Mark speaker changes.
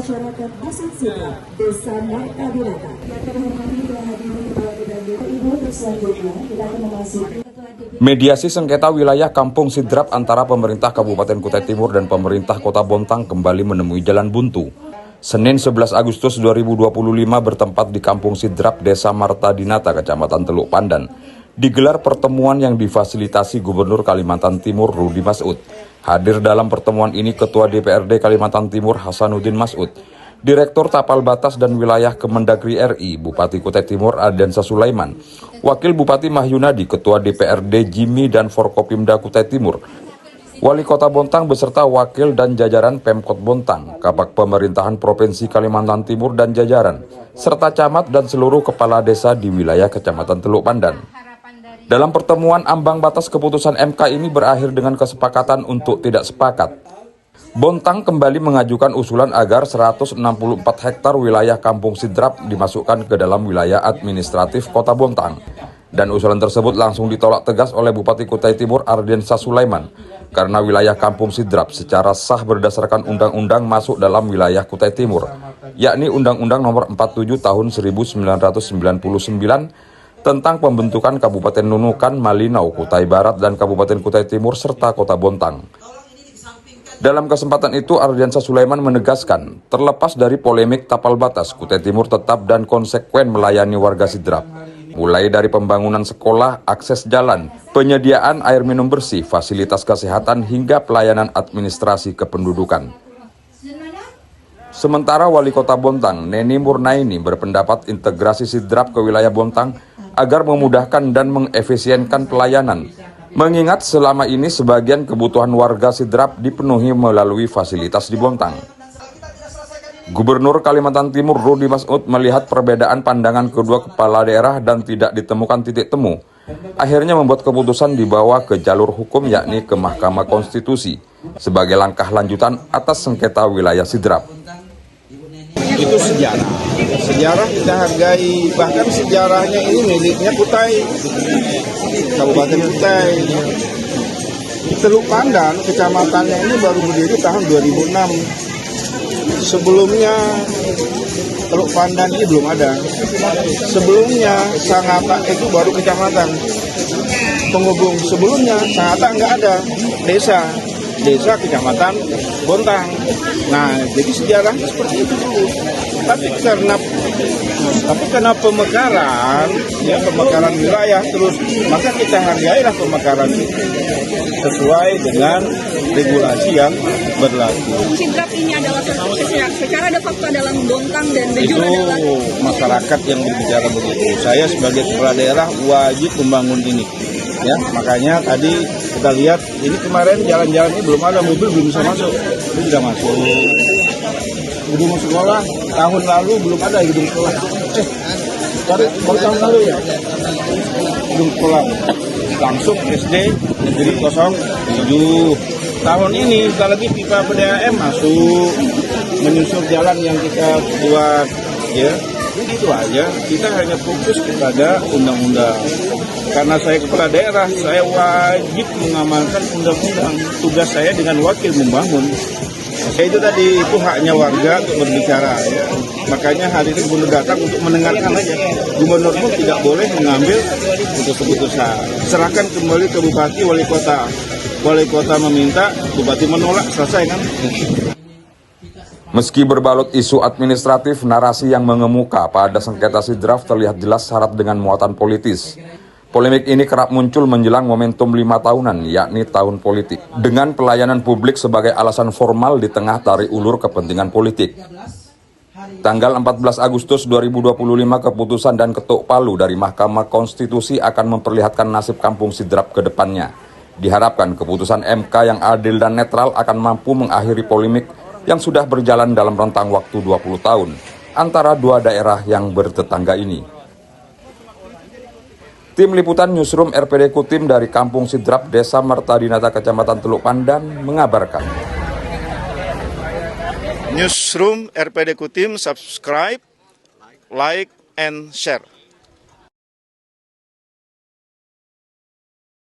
Speaker 1: masyarakat Dusun Sidrap, Desa Martabinata. Yang terhormati dan hadirin dan Ibu, selanjutnya kita akan memasuki
Speaker 2: mediasi sengketa wilayah Kampung Sidrap antara pemerintah Kabupaten Kutai Timur dan pemerintah Kota Bontang kembali menemui jalan buntu. Senin 11 Agustus 2025 bertempat di Kampung Sidrap, Desa Martabinata, Kecamatan Teluk Pandan. Digelar pertemuan yang difasilitasi Gubernur Kalimantan Timur Rudy Masud. Hadir dalam pertemuan ini Ketua DPRD Kalimantan Timur Hasanuddin Masud, Direktur Tapal Batas dan Wilayah Kemendagri RI Bupati Kutai Timur Ardiansah Sulaiman, Wakil Bupati Mahyunadi, Ketua DPRD Jimmy dan Forkopimda Kutai Timur, Wali Kota Bontang beserta wakil dan jajaran Pemkot Bontang, Kabak Pemerintahan Provinsi Kalimantan Timur dan jajaran, serta camat dan seluruh kepala desa di wilayah Kecamatan Teluk Pandan. Dalam pertemuan, ambang batas keputusan MK ini berakhir dengan kesepakatan untuk tidak sepakat. Bontang kembali mengajukan usulan agar 164 hektar wilayah Kampung Sidrap dimasukkan ke dalam wilayah administratif Kota Bontang. Dan usulan tersebut langsung ditolak tegas oleh Bupati Kutai Timur Ardiansah Sulaiman, karena wilayah Kampung Sidrap secara sah berdasarkan undang-undang masuk dalam wilayah Kutai Timur, yakni Undang-Undang Nomor 47 Tahun 1999 tentang pembentukan Kabupaten Nunukan, Malinau, Kutai Barat, dan Kabupaten Kutai Timur, serta Kota Bontang. Dalam kesempatan itu, Ardiansah Sulaiman menegaskan, terlepas dari polemik tapal batas, Kutai Timur tetap dan konsekuen melayani warga Sidrap. Mulai dari pembangunan sekolah, akses jalan, penyediaan air minum bersih, fasilitas kesehatan, hingga pelayanan administrasi kependudukan. Sementara Wali Kota Bontang, Neni Murnaini, berpendapat integrasi Sidrap ke wilayah Bontang agar memudahkan dan mengefisienkan pelayanan. Mengingat selama ini sebagian kebutuhan warga Sidrap dipenuhi melalui fasilitas di Bontang. Gubernur Kalimantan Timur Rudy Masud melihat perbedaan pandangan kedua kepala daerah dan tidak ditemukan titik temu. Akhirnya membuat keputusan dibawa ke jalur hukum, yakni ke Mahkamah Konstitusi, sebagai langkah lanjutan atas sengketa wilayah Sidrap.
Speaker 3: Itu sejarah kita hargai, bahkan sejarahnya ini miliknya Kutai, Kabupaten Kutai. Teluk Pandan, kecamatannya ini baru berdiri tahun 2006. Sebelumnya Teluk Pandan ini belum ada. Sebelumnya Sangata itu baru kecamatan penghubung. Sebelumnya Sangata nggak ada, desa kecamatan Bontang. Nah, jadi sejarahnya seperti itu dulu. Tapi karena pemekaran wilayah terus, maka kita hargailah pemekaran itu sesuai dengan regulasi yang berlaku.
Speaker 4: Sidrap ini adalah secara de facto dalam Bontang dan de
Speaker 3: itu
Speaker 4: jure adalah
Speaker 3: masyarakat yang berbicara begitu. Saya sebagai kepala daerah wajib membangun ini. Ya, makanya tadi kita lihat ini kemarin jalan-jalan ini belum ada mobil, belum bisa masuk. Ini sudah masuk. Gedung sekolah tahun lalu belum ada gedung sekolah. Baru tahun lalu ya. Gedung sekolah langsung SD negeri 07. Tahun ini sekali lagi pipa PDAM masuk, menyusul jalan yang kita buat, ya. Itu aja, kita hanya fokus kepada undang-undang. Karena saya kepala daerah, saya wajib mengamankan undang-undang. Tugas saya dengan wakil membangun. Saya itu tadi, itu haknya warga untuk berbicara. Ya. Makanya hari ini gubernur datang untuk mendengarkan aja. Gubernur pun tidak boleh mengambil keputusan. Serahkan kembali ke bupati, wali kota. Wali kota meminta, bupati menolak, selesai kan?
Speaker 2: Meski berbalut isu administratif, narasi yang mengemuka pada sengketa Sidrap terlihat jelas syarat dengan muatan politis. Polemik ini kerap muncul menjelang momentum 5 tahunan, yakni tahun politik, dengan pelayanan publik sebagai alasan formal di tengah tarik ulur kepentingan politik. Tanggal 14 Agustus 2025, keputusan dan ketuk palu dari Mahkamah Konstitusi akan memperlihatkan nasib Kampung Sidrap ke depannya. Diharapkan keputusan MK yang adil dan netral akan mampu mengakhiri polemik yang sudah berjalan dalam rentang waktu 20 tahun antara dua daerah yang bertetangga ini. Tim Liputan Newsroom RPD Kutim dari Kampung Sidrap, Desa Martabinata, Kecamatan Teluk Pandan mengabarkan.
Speaker 3: Newsroom RPD Kutim, subscribe, like, and share.